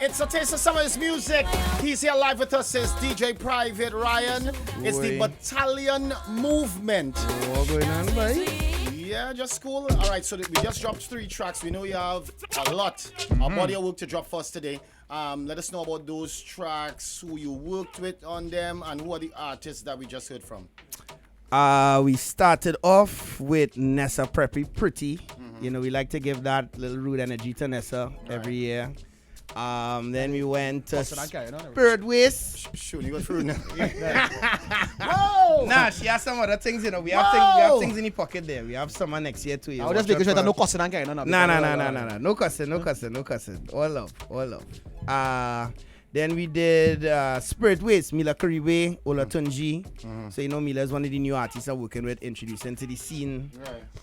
It's a taste of summer's music. He's here live with us. Is DJ Private Ryan. It's the Battalion Movement. What's going on, boy? Yeah, just cool. All right, so we just dropped 3 tracks. We know you have a lot, a body of work to drop for us today. Let us know about those tracks, who you worked with on them, and who are the artists that we just heard from. We started off with Nessa Pretty. You know, we like to give that little rude energy to Nessa every year. Then we went to Spirit Waste. Sure, you got through now. Whoa! Nah, she has some other things, you know. We have things in the pocket there. We have summer next year too. I'll just make sure that no cussing and carrying on. Nah. No cussing. All love. Then we did Spirit Waste, Mila Kariwe, Ola Tunji. So, you know, Mila is one of the new artists I'm working with, introducing to the scene.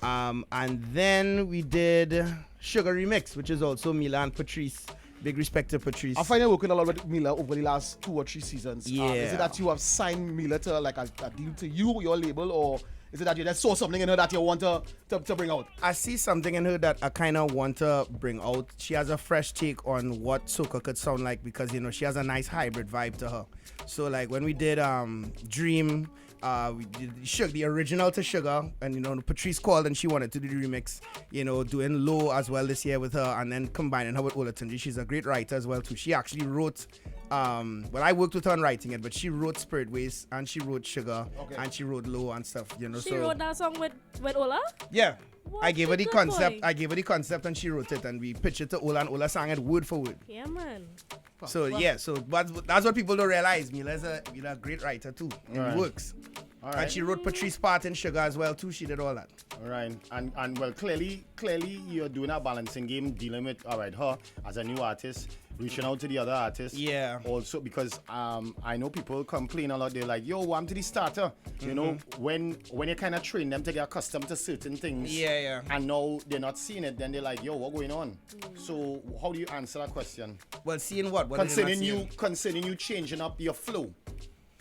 Right. And then we did Sugar Remix, which is also Mila and Patrice. Big respect to Patrice. I find you working a lot with Mila over the last 2 or 3 seasons. Yeah. Is it that you have signed Mila to like a deal to you, your label, or is it that you just saw something in her that you want to bring out? I see something in her that I kind of want to bring out. She has a fresh take on what soca could sound like because, you know, she has a nice hybrid vibe to her. So, like, when we did Dream, we did the original to Sugar, and, you know, Patrice called and she wanted to do the remix, you know, doing Low as well this year with her, and then combining her with Ola Tunji. She's a great writer as well, too. She actually wrote... well, I worked with her on writing it, but she wrote Spirit Waste and she wrote Sugar and she wrote Low and stuff, you know. She wrote that song with Ola? Yeah. What I gave her the concept. boy. I gave her the concept and she wrote it, and we pitched it to Ola, and Ola sang it word for word. Yeah, man. So that's what people don't realize. Mila's a great writer too. It works. All right. And she wrote Patrice part in Sugar as well too. She did all that. All right, and well, clearly you're doing a balancing game, dealing with her as a new artist, reaching out to the other artists. Yeah. Also because I know people complain a lot. They're like, "Yo, I'm to the starter." You know, when you kind of train them to get accustomed to certain things. Yeah. And now they're not seeing it, then they're like, "Yo, what's going on?" So how do you answer that question? Well, seeing what? Concerning you changing up your flow.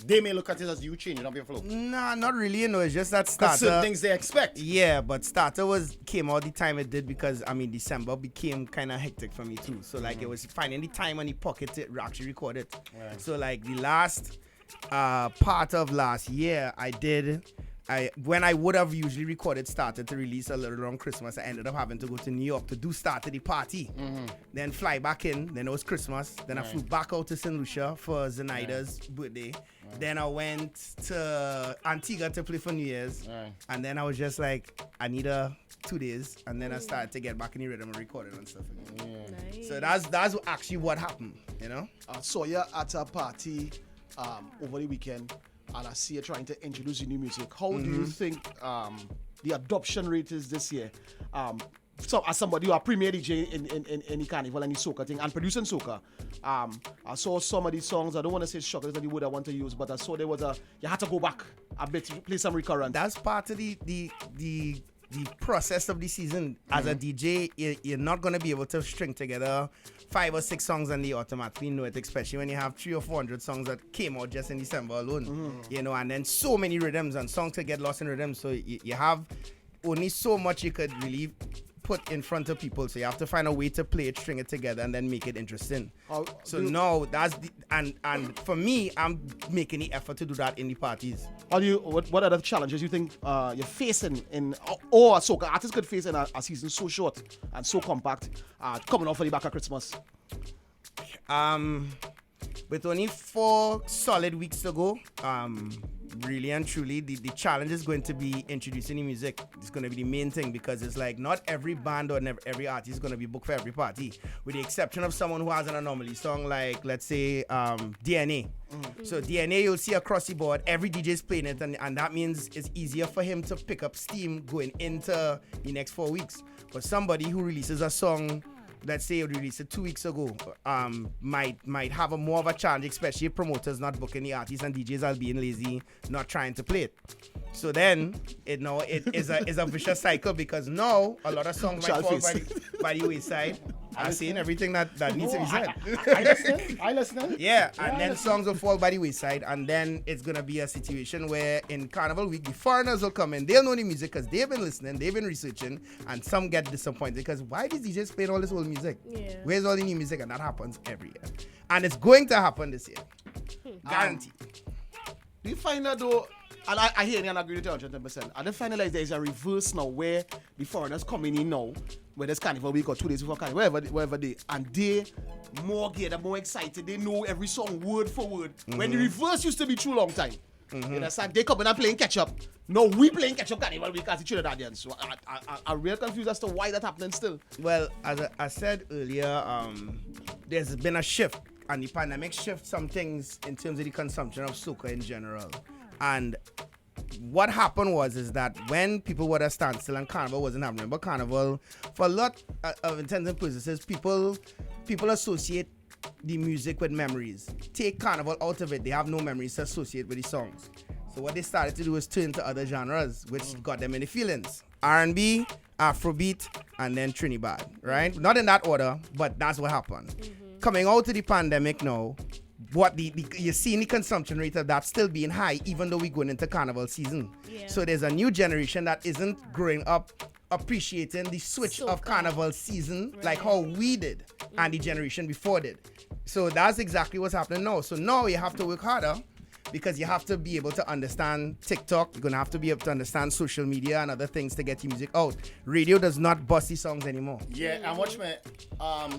They may look at it as you changing up your flow. Nah, not really. You know, it's just that Because certain starter. things they expect. Yeah, but starter came out the time it did because December became kind of hectic for me too. So like it was finding the time and the pocket to actually record it. Right. So like the last part of last year, when I would have usually recorded starter to release a little around Christmas, I ended up having to go to New York to do starter the party. Then fly back in. Then it was Christmas. Then I flew back out to St. Lucia for Zenaida's birthday. Then I went to Antigua to play for New Year's. And then I was just like, I need 2 days. And then I started to get back in the rhythm and recording and stuff again. Nice. So that's actually what happened, you know? I saw you at a party over the weekend, and I see you trying to introduce your new music. How do you think the adoption rate is this year? So as somebody who are premier DJ in the carnival and the soca thing and producing soca, I saw some of these songs. I don't want to say shockers that the word I want to use, but I saw there was you had to go back a bit to play some recurrent. That's part of the process of the season. As a DJ, you're not going to be able to string together 5 or 6 songs and they automatically know it, especially when you have 300 or 400 songs that came out just in December alone. You know, and then so many rhythms and songs could get lost in rhythms. So you have only so much you could really put in front of people, so you have to find a way to play it, string it together, and then make it interesting. No, that's and for me, I'm making the effort to do that in the parties. What other challenges you think you're facing or a soca artist could face in a season so short and so compact, coming off of the back of Christmas? With only 4 solid weeks to go, really and truly, the challenge is going to be introducing the music. It's going to be the main thing because it's like not every band or every artist is going to be booked for every party, with the exception of someone who has an anomaly song like, let's say, DNA. So DNA, you'll see across the board, every DJ is playing it, and that means it's easier for him to pick up steam going into the next 4 weeks. But somebody who releases a song, let's say you released it 2 weeks ago, might have a more of a challenge, especially if promoters not booking the artists and DJs are being lazy, not trying to play it. So then it is a vicious cycle because now a lot of songs might fall by the wayside. I'm saying everything that needs to be said. I listen. Yeah, and then songs will fall by the wayside, and then it's gonna be a situation where in Carnival Week the foreigners will come in. They'll know the music because they've been listening, they've been researching, and some get disappointed because why these DJs playing all this old music? Yeah. Where's all the new music? And that happens every year, and it's going to happen this year, guaranteed. Do you find that though? And I hear you and I agree with you 110%. I don't find it like there's a reverse now where the foreigners coming in now, where there's Carnival Week or 2 days before Carnival, wherever they, and they more geared, more excited. They know every song word for word. When the reverse used to be true long time. You understand? They come in and playing catch up. No, we playing catch up Carnival Week as the Trinidadians. So I'm real confused as to why that's happening still. Well, as I said earlier, there's been a shift, and the pandemic shifted some things in terms of the consumption of soca in general. And what happened is that when people were at a standstill and Carnival wasn't happening, but Carnival, for a lot of intents and purposes, people associate the music with memories. Take Carnival out of it, they have no memories to associate with the songs. So what they started to do is turn to other genres, which got them in the feelings. R&B, Afrobeat, and then Trinidad, right? Not in that order, but that's what happened. Coming out of the pandemic now, what you're seeing the consumption rate of that still being high, even though we're going into Carnival season. Yeah. So there's a new generation that isn't growing up appreciating the switch of Carnival season like how we did and the generation before did. So that's exactly what's happening now. So now you have to work harder because you have to be able to understand TikTok. You're going to have to be able to understand social media and other things to get your music out. Radio does not bust the songs anymore. Yeah, and watch me.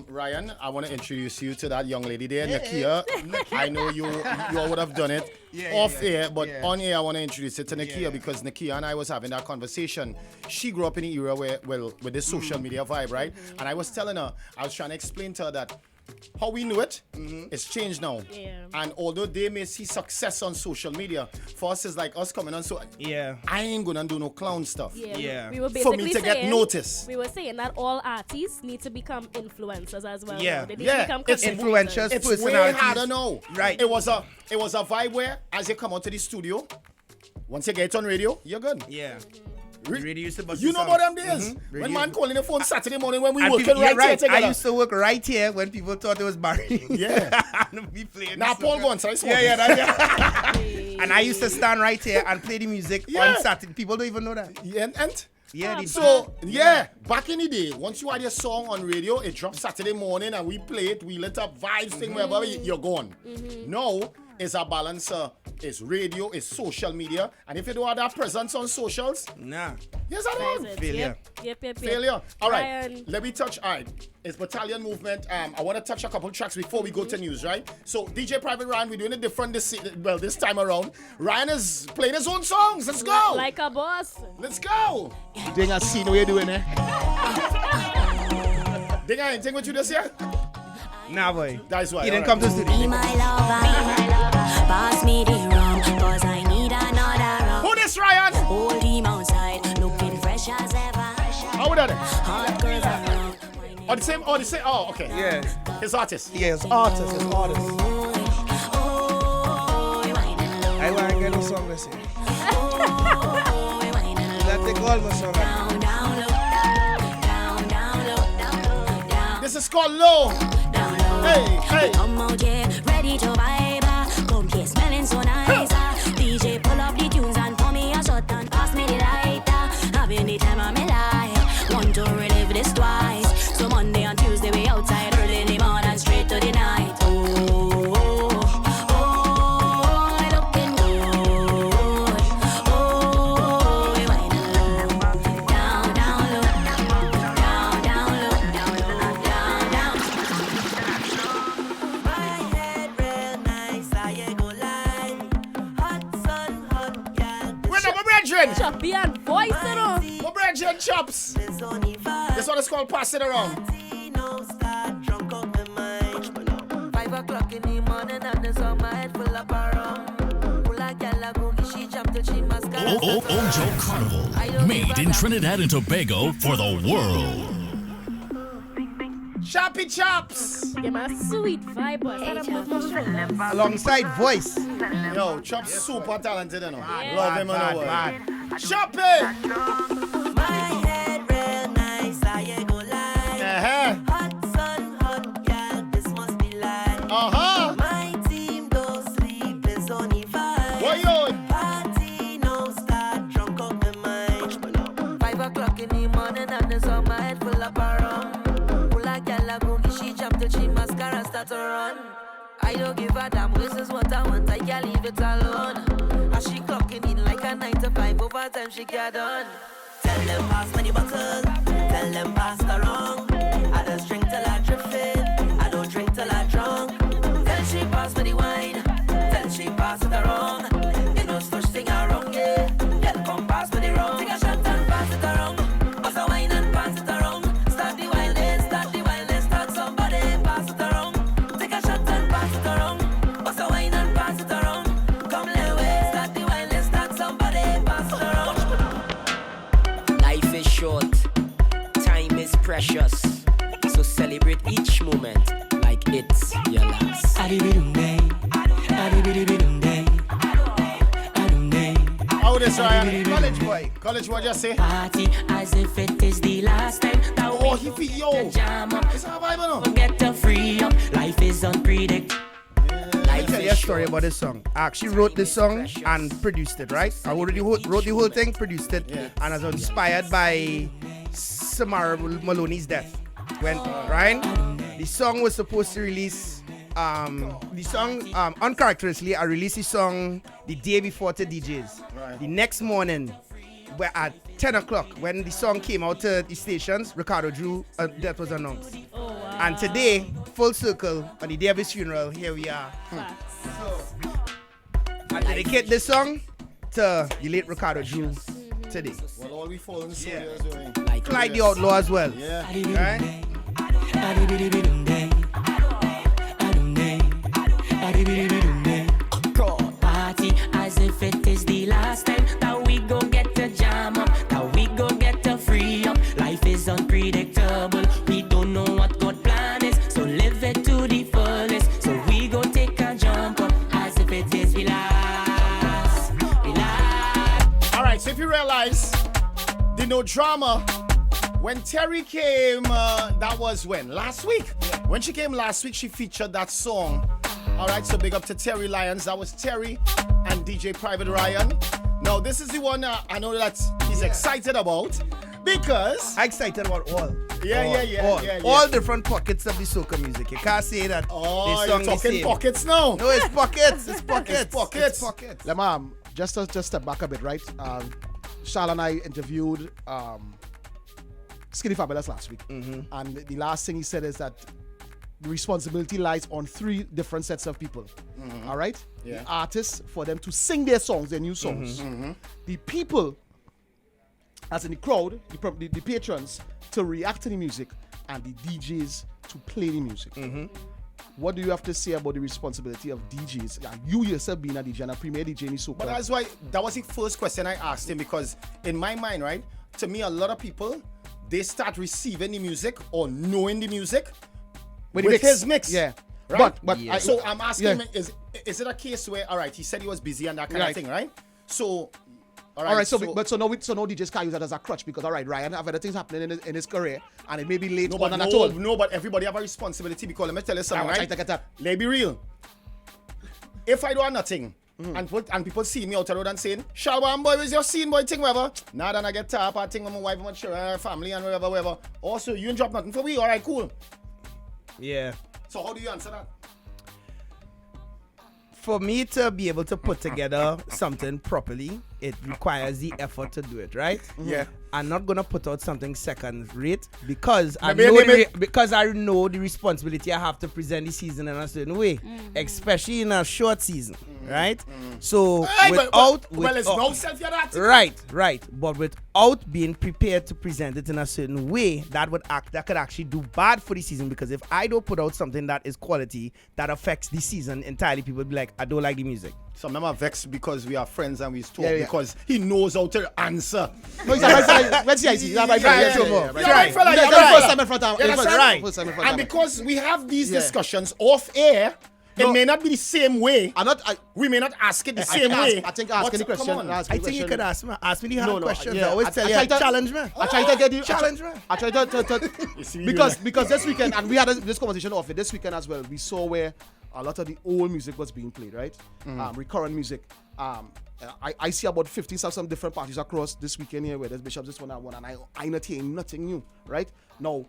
Ryan, I want to introduce you to that young lady there, Nakiah. I know you all would have done it off air, but on air I want to introduce you to Nakiah because Nakiah and I was having that conversation. She grew up in an era where, with this social media vibe, right? And I was telling her, I was trying to explain to her that how we knew it, it's changed now. Yeah. And although they may see success on social media, for us it's like us coming on, so I ain't gonna do no clown stuff. We were basically for me to get noticed. We were saying that all artists need to become influencers as well. Yeah. They need to become influencers, it's personalities. way harder now. Right. It was a vibe where as you come onto the studio, once you get on radio, you're good. Yeah. Radio used to bust you know songs. about them days? When man calling the phone Saturday morning when we and working people, here together. I used to work right here when people thought it was Barry. Yeah. And we playing now Paul Guns, right? And I used to stand right here and play the music on Saturday. People don't even know that. Back in the day, once you had your song on radio, it dropped Saturday morning and we play it, we lit up vibes, thing wherever you're gone. Now, it's a balancer. It's radio, it's social media. And if you don't have that presence on socials, yes, I know. Failure. Yep. Failure. All right, let me touch. All right, it's Battalion Movement. I want to touch a couple tracks before we go to news, right? So, DJ Private Ryan, we're doing it different this time around. Ryan is playing his own songs. Let's go. Like a boss. Let's go. Ding, I see what you're doing there. Ding, I ain't think what you just here? Nah, boy. That's why. He didn't come to the studio. Be my lover, pass me the rum, cause I need another rum. Who this, Ryan? Hold him outside, looking fresh as ever. How would that? Hot girls around. The same. Oh, okay. Yeah. His artist. Yeah, his artist. I want to get no song this year. Let the call my song. This is called Low. Hey. Come out here, ready to vibe. Come here, smelling so nice. DJ, pull up the tunes and pour me a shot and pass me the lighter. Having the time of my life. Want to relive this twice. So Monday and Tuesday we outside early in the morning straight to the night. Looking good. We wind low. Down, low. Down, low. My head real nice, I go line. Hot sun, hot gal. Where now, my brethren? Choppy and voice, you know. My brethren chops. This one is called Pass It Around. 5 o'clock in the morning and there's on my head full of around. Ojo Carnival, made in Trinidad and Tobago for the world. Choppy Chops. Give me a sweet vibe, boy. Alongside voice. Yo, Chops super talented, you know. Yeah. Love him on the way. Choppy. My head real nice, I go lie. Hot sun, hot girl, this must be life. My team don't sleep, it's only vibe. What you? Party no start, drunk out my mind. 5 o'clock in the morning and it's on my head full of rum. Pull a gal a boogie, she jump till she mascara start to run. I don't give a damn, this is what I want, I can't leave it alone. And she clocking in like a 9 to 5, overtime she get done. Tell them pass me the bottle, tell them pass the wrong. I just drink till I drifting, I don't drink till I drunk. Tell she pass me the wine, tell she pass it wrong. You know such thing are wrong, yeah. Girl come pass me the wrong, take a shot and pass it wrong. Pass a wine and pass it wrong. Start the wildest, start somebody pass it wrong. Take a shot and pass it wrong. Pass a wine and pass it wrong. Come let way, start the wildest, start somebody pass it wrong. Life is short, time is precious, so celebrate each moment like it's your last. How this, Ryan? College boy. College boy, just say. Party as if it is the last time that Oh, he feel yo. jam up. It's a vibe, no? Get to free up. Life is unpredictable. Let me tell you a story about this song. I actually wrote this song and produced it, right? I already wrote the whole thing, produced it, Yeah. and I was inspired by Samara Maloney's death. When Ryan, the song was supposed to release. The song, uncharacteristically, I released the song the day before to DJs. Right. The next morning, at 10 o'clock, when the song came out to the stations, Ricardo Drew death was announced. Oh, wow. And today, full circle, on the day of his funeral, here we are. I dedicate this song to the late Ricardo Drew today. Well, all we fall in the studios doing. Like the Outlaw as well. Yeah. Right? Party as if it is the last time that we go get to jam up, that we go get to free up. Life is unpredictable. We don't know what God plan is, so live it to the fullest. So we go take a jump up as if it is the last. All right, so if you realize the no drama, when Terry came, that was when? Last week. When she came last week, she featured that song. All right, so big up to Terry Lyons. That was Terry and DJ Private Ryan. Now, this is the one I know that he's excited about because... I'm excited about all. Yeah. All different pockets of the soca music. You can't say that Oh, they you're song the talking same. pockets now. No, it's pockets. It's pockets. It's pockets. It's pockets. Let me just step back a bit, right? Shal and I interviewed Skinny Fabulous last week, and the last thing he said is that the responsibility lies on 3 different sets of people. All right, Yeah. the artists for them to sing their songs, their new songs. The people, as in the crowd, the patrons, to react to the music, and the DJs to play the music. What do you have to say about the responsibility of DJs? Like you yourself being a DJ and a premier DJ in Soca. But that's why that was the first question I asked him, because in my mind, right, to me, a lot of people, they start receiving the music or knowing the music with his mix. Yeah. Right? But Yeah. So I'm asking, Yeah. is it a case where, all right, he said he was busy and that kind Right. of thing, right? So, all right, so now DJs can't use that as a crutch because all right, Ryan have other things happening in his career and it may be late no, on but and at all. no, but everybody have a responsibility, because let me tell you something, I try right? to get that. Let's be real. If I do nothing, and people see me out the road and saying, Shal, boy, where's your scene, boy, thing, whatever. Now then I get top, I think with my wife, my children, family, and whatever. Also, you ain't drop nothing for me, all right, cool. Yeah. So how do you answer that? For me to be able to put together something properly, it requires the effort to do it, right? Yeah. I'm not gonna put out something second rate because I Maybe- know maybe- because I know the responsibility I have to present the season in a certain way, especially in a short season, right? So Hey, without well, it's without- no self you're that. Right. But without being prepared to present it in a certain way, that could actually do bad for the season, because if I don't put out something that is quality that affects the season entirely, people will be like, I don't like the music. Some of them are vexed because we are friends and we talk Yeah. because he knows how to answer. No, he's a right fella. Let's see, he's a right fella. Yeah, Yeah, yeah, right. yeah, right fella, He's yeah, the right. first time in front of him. Yeah, that's Right. right. First time in front of And him. because we have these Yeah. discussions off air, No. it may not be the same way. I We may not ask it the same way. I think asking the but question. come on. I think you could ask me the hard questions. I always tell I you, tried to- challenge me. I tried to get you. Challenge me. I tried to You see, you because this weekend, and we had this conversation off it this weekend as well. We saw where a lot of the old music was being played, right? Recurrent music. I see about 50 some different parties across this weekend here where there's Bishops this one and one, and I not hearing nothing new, right? Now,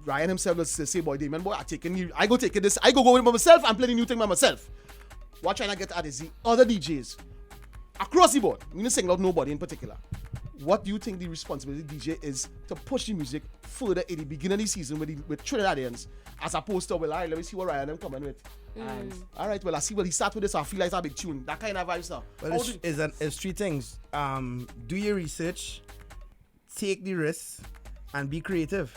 Ryan himself will say, boy, Damien, boy, I go taking this, I go with myself and play the new thing by myself. What trying to get at is the other DJs across the board. We don't sing out nobody in particular. What do you think the responsibility of the DJ is to push the music further in the beginning of the season with Trinidadians, as opposed to, well, all right, let me see what Ryan am coming with. And, all right, well, I see, well, he starts with this, I feel like it's a big tune. That kind of vibes now. Well, it's three things. Do your research, take the risks, and be creative.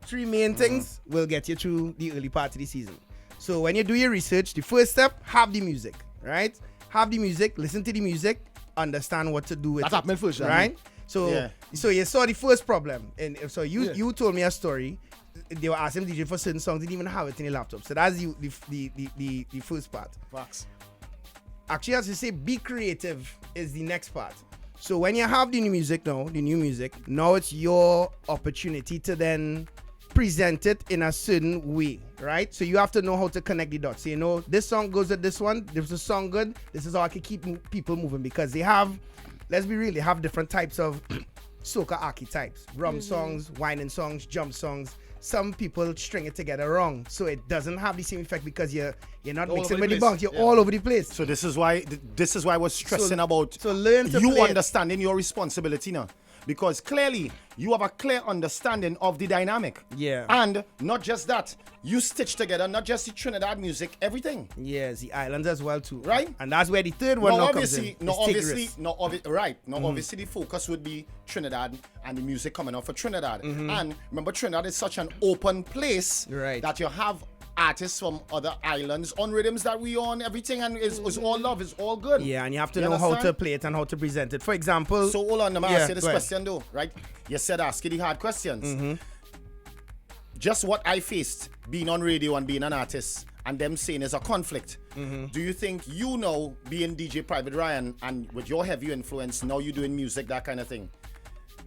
Three main things will get you through the early part of the season. So when you do your research, the first step, have the music, right? Have the music, listen to the music, understand what to do with That's it, happening first, right? So you saw the first problem, and so you told me a story. They were asking DJ for certain songs, didn't even have it in the laptop. So that's the first part. Facts. Actually, as you say, be creative is the next part. So when you have the new music, now it's your opportunity to then present it in a certain way, right? So you have to know how to connect the dots. So, you know, this song goes with this one. This is a song good. This is how I can keep people moving, because they have, let's be real, they have different types of soca archetypes. Rum songs, whining songs, jump songs. Some people string it together wrong, so it doesn't have the same effect because you're not All mixing over with the the place. bunks. You're all over the place. So this is why I was stressing about so learn to you play it. understanding your responsibility now. Because clearly you have a clear understanding of the dynamic. Yeah. And not just that, you stitch together not just the Trinidad music, everything. Yes, the islands as well too. Right. And that's where the third one now comes in. Obviously, the focus would be Trinidad and the music coming out for Trinidad. And remember, Trinidad is such an open place Right. that you have artists from other islands on rhythms that we on, everything, and it's all love, it's all good. Yeah, and you have to You know how to understand? play it and how to present it. For example, So hold on, let me Yeah, ask you this go ahead. question though, right? You said ask you the hard questions. Just what I faced being on radio and being an artist and them saying is a conflict. Do you think you know, being DJ Private Ryan and with your heavy influence, now you're doing music, that kind of thing,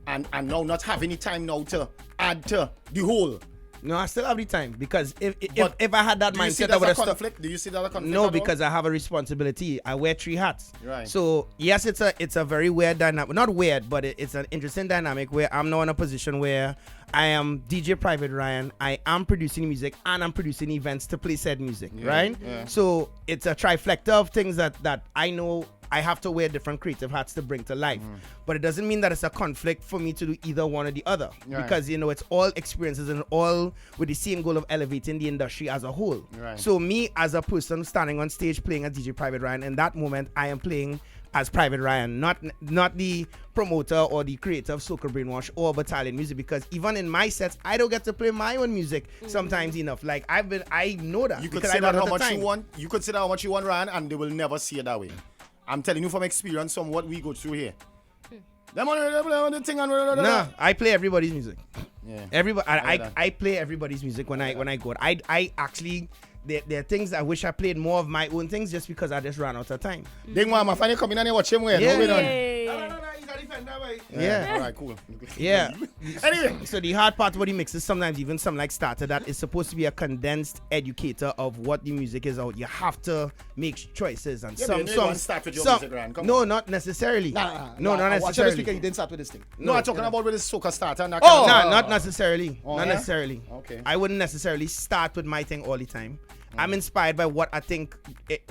and now not having any time now to add to the whole? no, I still have the time, because if But I had that Do you see mindset, I that would as have a stopped. conflict? Do you see that as a conflict? No, at all? because I have a responsibility. I wear three hats. Right. So yes, it's a very weird dynamic. Not weird, but it's an interesting dynamic where I'm now in a position where I am DJ Private Ryan. I am producing music and I'm producing events to play said music. Right. yeah. So it's a trifecta of things that I know I have to wear different creative hats to bring to life. But it doesn't mean that it's a conflict for me to do either one or the other. Right. Because, you know, it's all experiences and all with the same goal of elevating the industry as a whole. Right. So me as a person standing on stage playing as DJ Private Ryan, in that moment I am playing as Private Ryan, not the promoter or the creator of Soca Brainwash or Battalion Music, because even in my sets I don't get to play my own music sometimes enough. Like I know that. You could because say I that don't how have the much time. you want. You could say that how much you want, Ryan, and they will never see it that way. I'm telling you from experience, from what we go through here. Them on the thing and Nah, I play everybody's music. Yeah. Everybody, I know that. I play everybody's music when I go. I actually there are things I wish I played more of my own things just because I just ran out of time. They want my family come in and they watch him where. Yeah. No, we don't. Yay. Yeah. All right, cool. Yeah. Anyway. So the hard part about the mix is sometimes even some like Starter that is supposed to be a condensed educator of what the music is out. You have to make choices, and Yeah, some but you don't songs start with your some, music, Ryan. Come no, on. not necessarily. Nah, no, not I watched this necessarily. weekend, you didn't start with this thing. No, I'm talking about with this Soca starter and that Oh, kind of not necessarily. Oh, not yeah? necessarily. Okay. I wouldn't necessarily start with my thing all the time. I'm inspired by what I think,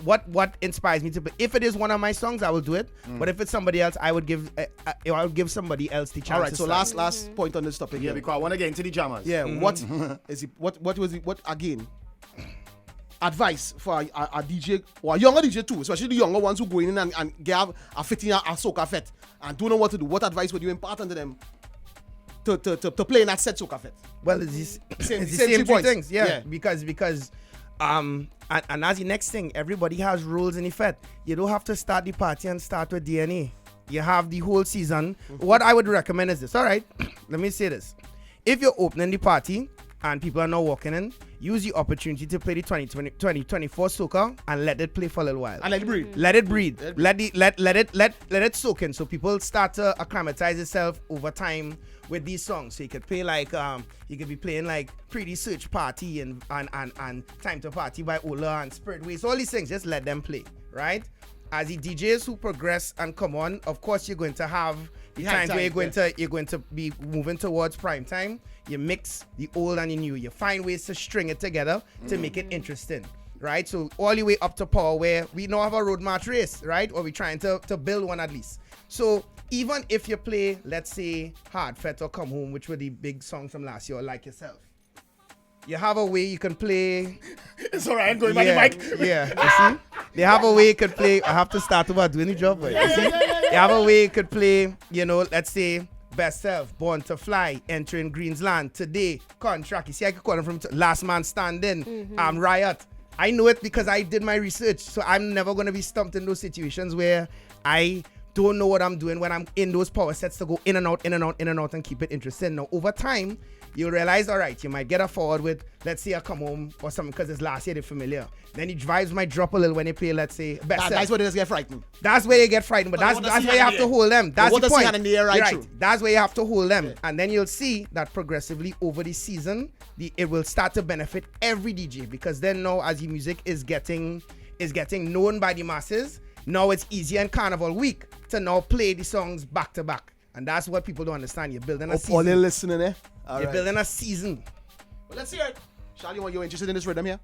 what inspires me to play. If it is one of my songs, I will do it. But if it's somebody else, I would give somebody else the chance. All right, to so start. last point on this topic. Yeah, here. because I want to get into the jammers. Yeah, what is it? What was it? What again? Advice for a DJ or a younger DJ too, especially the younger ones who go in and get a fitting a soca fet and don't know what to do. What advice would you impart onto them to play in that set soca fet? Well, it's the Same same three points. things. Yeah, Yeah. because And as the next thing, everybody has rules in effect. You don't have to start the party and start with DNA. You have the whole season. What I would recommend is this. All right, let me say this. If you're opening the party and people are not walking in, use the opportunity to play the 2024 Soca and let it play for a little while. And let it breathe. Let it breathe. Let it soak in, so people start to acclimatize itself over time with these songs. So you could play like you could be playing like Pretty Search Party and Time to Party by Ola and Spirit Ways. All these things, just let them play, right? As the DJs who progress and come on, of course you're going to have the times where you're going to be moving towards prime time. You mix the old and the new. You find ways to string it together to make it interesting, right? So all the way up to power, where we now have a road march race, right? Or we're trying to build one at least. So even if you play, let's say, Hard Fet or Come Home, which were the big songs from last year, Like Yourself, you have a way you can play. It's all right, I'm going by the mic. Yeah, you see? They have a way you could play. I have to start about doing the job, but you see? They have a way you could play, you know, let's say, Best Self, Born to Fly, Entering Greensland, Today, Contract. You see, I could call them from Last Man Standing, Riot. I know it because I did my research, so I'm never going to be stumped in those situations where I don't know what I'm doing when I'm in those power sets to go in and out, in and out, in and out, and keep it interesting. Now, over time, you'll realize, all right, you might get a forward with, let's say, a Come Home or something because it's last year, they're familiar. Then the vibes might drop a little when they play, let's say, Best Self. That's where they just get frightened. That's where you get frightened, but that's where you have to hold them. That's the point. In the air, right? That's where you have to hold them. And then you'll see that progressively over the season, it will start to benefit every DJ, because then now as the music is getting known by the masses, now it's easier in Carnival Week to now play the songs back to back. And that's what people don't understand. You're building a season. All listening, eh? You're building a season. Well, let's hear it. Shal, you're interested in this rhythm here?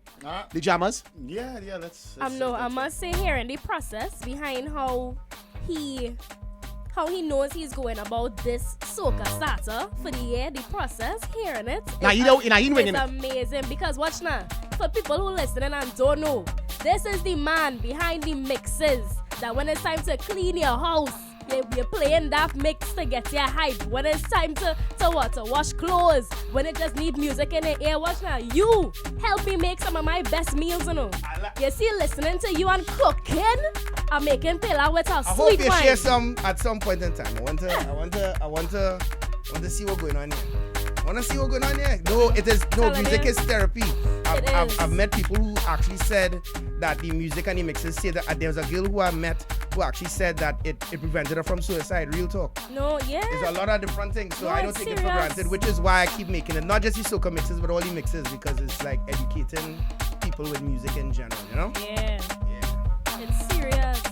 The jammers? Yeah, let's no, I must say here in the process behind how he knows he's going about this Soca starter for the year, the process, hearing it. It's amazing, because watch now, for people who listening and don't know, this is the man behind the mixes that when it's time to clean your house, you're playing that mix to get your hype. When it's time to wash clothes, when it just need music in the ear, watch now. You help me make some of my best meals, you know. You see, listening to you and cooking, I'm making pila with a sweet wine. I hope you share some at some point in time. I want to see what's going on here. No, music is therapy. I've met people who actually said that the music and the mixes say that there was a girl who I met who actually said that it prevented her from suicide. Real talk. No, yeah. There's a lot of different things, so No, I don't take it for granted, which is why I keep making it. Not just the soca mixes, but all the mixes, because it's like educating people with music in general, you know? Yeah. It's serious.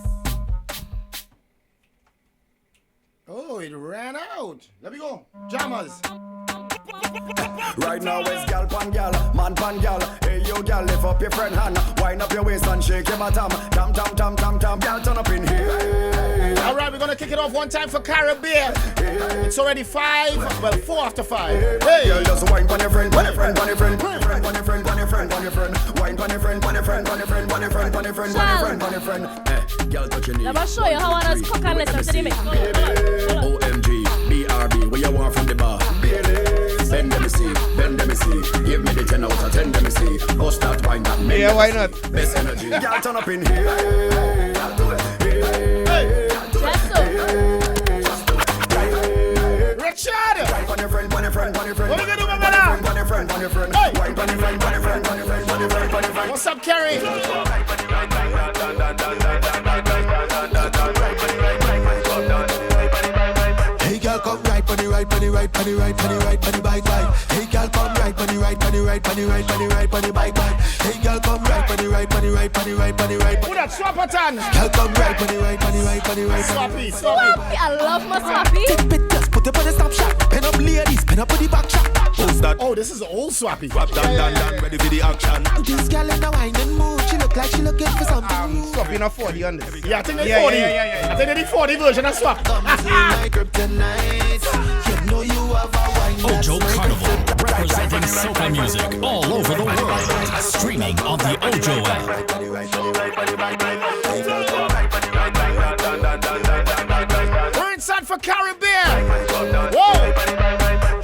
Oh, it ran out. Let me go. Jammers. Right now it's gal pan gal, man pan gal. Hey yo gal, lift up your friend hand, wind up your waist and shake your bottom. Tam tam tam tam tam, gal turn up in here. All right, we're gonna kick it off one time for Caribbean. It's already 5, well 4 after 5. Hey, girl, just wine pon your friend, pon your friend, pon your friend, pon your friend, pon your friend, pon your friend, pon your friend. Wine pon your friend, pon your friend, pon your friend, pon your friend, pon your friend, pon your friend, pon your friend. Hey, girl, touch your knee. Let me show you how others cook and listen to the mix. OMG, BRB, what you want from the bar? Bend them see, give me the 10 out of 10, let me see. Bust that wine that make why not? Best energy. Y'all turn up in here. Y'all do it. Hey. Richard! Wine on your friend, on your friend, on your friend. What are you gonna do, man? On your friend, on your friend. Hey. Wine on your friend, on your friend, on your friend, on your friend, on your friend. What's up, Kerry? Hey girl, come right, bunny right, bunny right, bunny right, bunny right, bunny bike bike. Hey girl, come right, bunny right, bunny right, bunny right, bunny right, bunny bike bike. Hey girl, come right, bunny right, bunny right, bunny right, bunny right. Who that Swapperton? Girl, come right, bunny right, bunny right, bunny right. Swappy. Swappy, I love my Swappy. Just put it on the stop shot. Pen up ladies, pen up on the back shot. Who's that? Oh, this is old Swappy. Done, ready for the action. This girl in the wine and mood. She look like she looking for something. Swapping a 40 on this. Yeah, I think they're 40. Yeah. I think they're the 40 version of Swap. Ojo Carnival, representing soca music all over the world. Streaming on the Ojo app. We're inside for Caribbean. Whoa!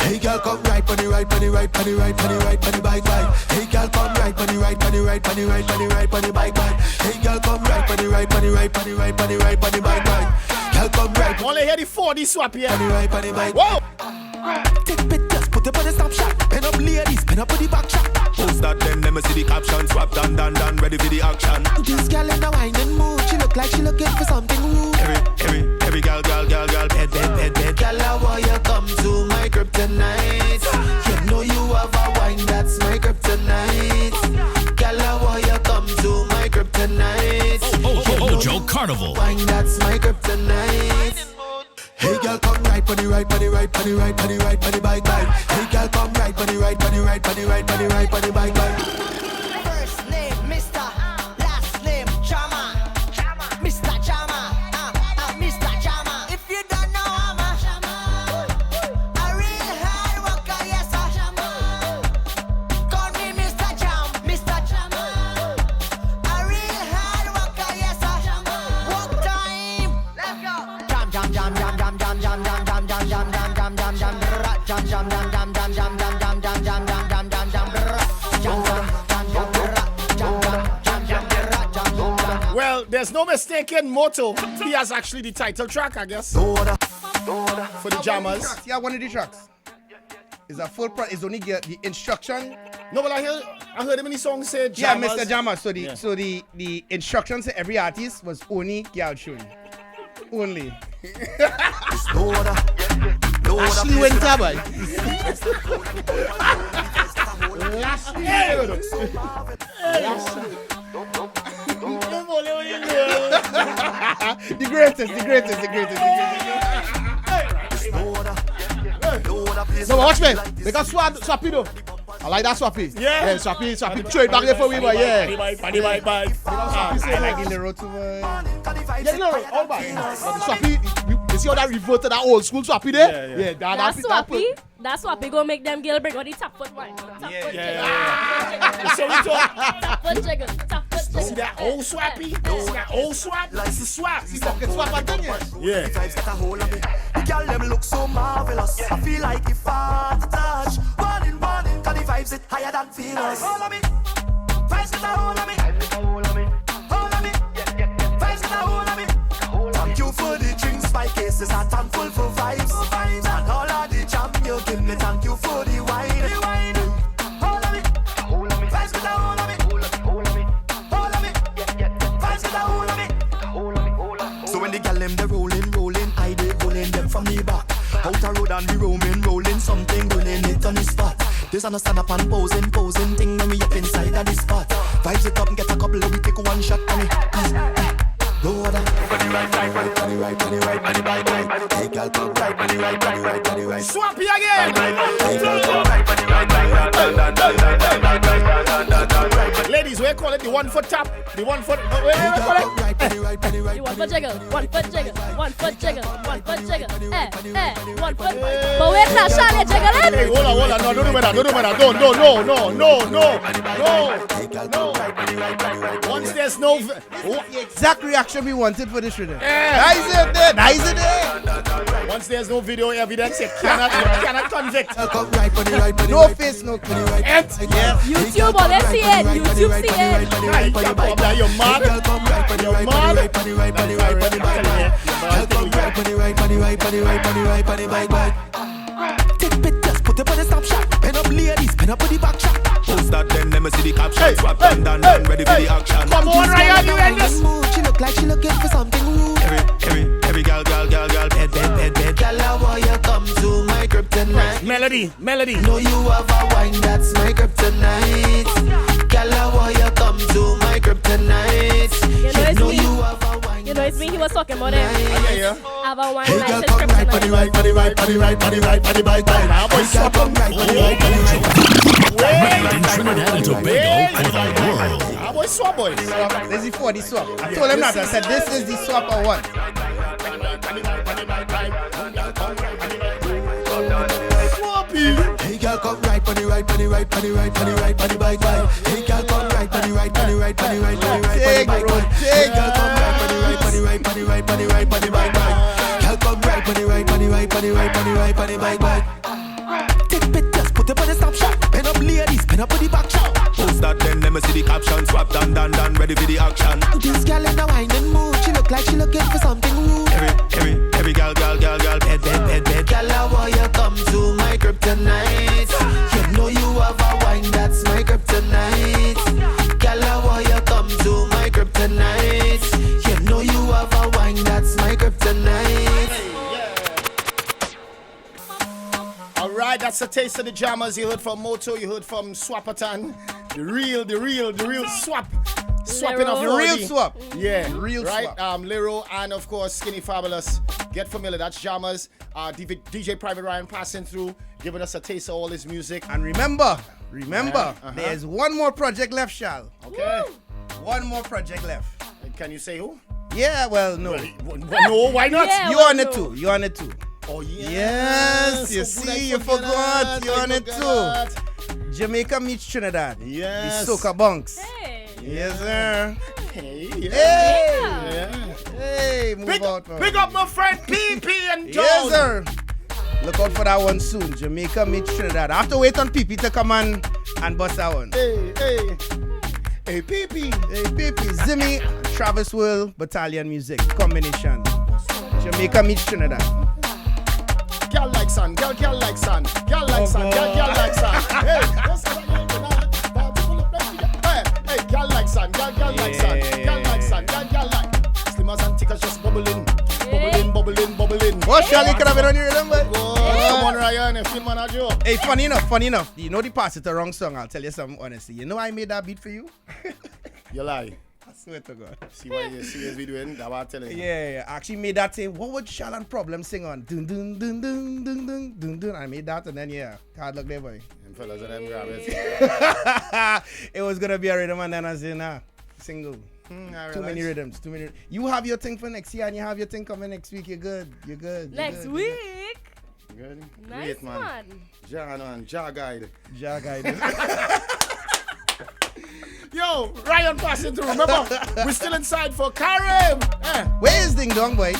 Hey girl, come right, on the right, on the right, on the right, on the right, on the bike ride. Hey girl, come right on the right, on the right, on the right, on the right, on the bike ride. Hey girl, come right on the right, on the right, on the right, on the right, on the bike ride. Girl, come right. Only hear the 4D swap here. On the right, on the bike. Whoa! Take pictures, put up on the stop shot. Pen up ladies, pen up on the back shot. Post that then, let me see the caption. Swap done, ready for the action. This girl in the whining mood. She look like she looking for something rude. Every gal, bed. Girl, I want you come to my kryptonite. You know you have a wine, that's my kryptonite. Girl, I want you come to my kryptonite. Joe Carnival. Wine, that's my kryptonite. Hey girl, come right on the right, on the right, on the right, on the right, on the bike ride. Hey girl, come right on the right, on the right, on the right, on the right, on the bike ride. First name Mr. Last name Chama. Mr. Chama. Mr. Chama. If you don't know I'm a real hard worker, yes I call me Mr. Jam. Mr. Chama. A real hard worker, yes I work time. Let's go. Jam. Well, there's no mistaken motto. He has actually the title track, I guess. For the jammers. Yeah, one of the tracks. It's a full it's only the instruction. No, but I heard him in the song say Yeah, jammers. Mr. Jammer. So the instructions to every artist was only girl showing. Only. Ashley Winter, boy. The greatest. No, watch me. They got swappy though. I like that swappy. Yeah. Swappy. Throw it back there for me, boy. Yeah. Bye. I like in the road to Yeah, no, all back. Swappy. You see how that revert to that old school swappy there? Yeah. That swappy go make them girl break on the top foot one. Yeah. So we talk. Top foot jiggle. See that old swappy? See that old swap? It's the swap. See fucking swap and thing, yeah. Vibes got a hold of me. The girl them look so marvelous. I feel like if I to touch. Morning, cause the vibes it higher than feelers. Hold of me. Vibes got a hold of me. Hold of me. Vibes got a hold of me. Thank you for the drinks, my cases are thankful for vibes. And all of the jam you give me, thank you for the wine. Hold of me. Vibes got a hold of me. So when the gal them they rolling, I they rolling them from the back. Out a road and we rolling something, rolling it on the spot. This on a stand up and posing thing when we up inside of the spot. Vibes it up and get a couple of we take one shot on it. Go on the right, on the right, on the bike ride. Hey girl, come right, on the right, Swappy again. Ladies, we call it the 1 foot tap. The 1 foot. Wait, call it. The 1 foot jiggle. 1 foot jiggle. 1 foot jiggle. 1 foot jiggle. 1 foot. But wait, now, Shal, jiggling. Hey, hold on. No, don't do that. No. Once there's no. The exact reaction we wanted for this rhythm. Nice it there. Once there's no video evidence, you cannot convict. No face, no clue. YouTube, let's see it. YouTube, see it. You're mad. Take pictures, put up on the stop shot. Pen up ladies, pen up on the back shot. Post that then, let me see the caption. Swap done, ready for the action. Come on, Ryan, you in this? She look like she looking for something rude. Every gal, bed. Girl, I want you come to my kryptonite. Melody. Know you have a wine, that's my kryptonite. Girl, I want you come to my kryptonite. You know it's me he was talking about it. Yeah. Have a wine Hey like girl, his come right on the right, on the right, on the right, on the right, on the bike ride. Hey girl, come right on the right, on the right. In Trinidad and Tobago for the world. How boy swap boys? This is for the swap. I told him that. I said this is the swap I want. Hey girl, come right on the right, on the right, on the right, on the right, on the bike ride. Hey girl, come right on the right, on the right, on the right, on the right, on the bike ride. Hey girl, come right on the right, on the right, on the right, on the right, on the bike ride. Girl, come right on the right, on the right, on the right, on the right, on the bike ride. Take pictures, put wind up with the back shot. Post that then let me see the caption. Swap done, ready for the action. This girl in a whining mood. She look like she looking for something rude. Every girl, bed. Girl, I want you come to my kryptonite. You know you have a wine, that's my kryptonite. Girl, I want you come to my kryptonite. You know you have a wine, that's my kryptonite. Alright, that's a taste of the jammers. You heard from Moto, you heard from Swapatan. The real swap. Swapping off the real swap. Yeah, real right? swap. Lero and of course Skinny Fabulous. Get familiar, that's jammers. DJ Private Ryan passing through, giving us a taste of all his music. And remember, there's one more project left, Shal. Okay. Woo! One more project left. Can you say who? Yeah, well, no. No, why not? Yeah, You're on it too. You're on it too. Oh, yes. Yes, you So see, you forgot. You're on it too. Jamaica meets Trinidad. Yes. The Soca Bunks. Hey. Yes, sir. Hey, Yeah. Hey, move out, man. Big up my friend PP and Joe. Yes, sir. Look out for that one soon. Jamaica meets Trinidad. I have to wait on PP to come and bust that one. Hey, PP. Hey, PP. Zimmy, Travis Will, Battalion Music combination. Jamaica meets Trinidad. Girl like sun, girl like sun, girl like sun, girl like sun. Hey, hey, girl like sun, girl like sun, girl like sun, girl like. Slimmers and tickers just bubbling. What Shal, you could have been on your rhythm, boy? Come on, Ryan, film on a joke. Hey, funny enough. You know the pass it the wrong song. I'll tell you something honestly. You know I made that beat for you? You lie. I swear to God. See what you see his video in? That's what I'm telling you. Yeah. I actually made that thing. What would Shal and Problem sing on? Dun dun dun dun dun dun dun dun. I made that and then hard luck there, boy. Them fellas and them grab it. It was gonna be a rhythm and then I said single. Too many rhythms. You have your thing for next year and you have your thing coming next week. You're good. Next week. Good. Nice, Great, man. Jah guide. Yo, Ryan passing through. Remember, we're still inside for Karim. Where is Ding Dong, boy?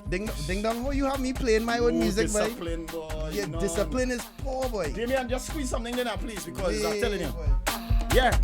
Ding Dong, how you have me playing my own music, boy? Discipline, boy. Yeah, discipline is poor, boy. Damian, just squeeze something in there, please, because I'm telling you. Boy. Yeah,